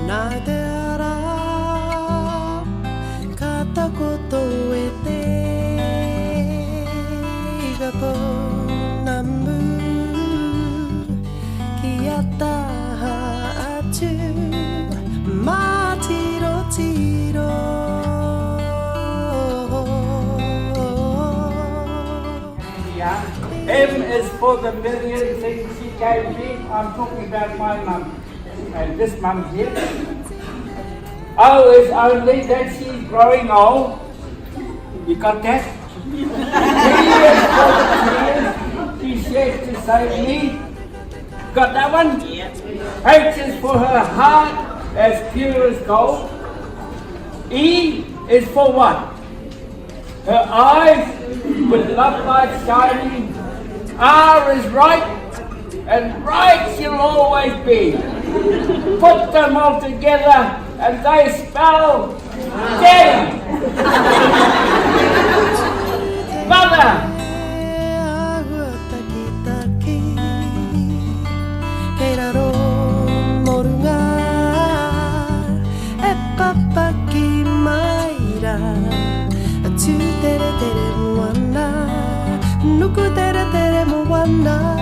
Nā te ara ka takoto e te iga pōna mū ki a taha atu mā tiro tiro. M is for the million things she gave me. I'm talking about my mum. And this mum here. O is only that she's growing old. You got that? T is for the tears she shed to save me. Got that one? H is for her heart as pure as gold. E is for what? Her eyes with love light shining. R is right, and right she'll always be. Put them all together and they spell Daddy. Mother. Nuku tere tere moana.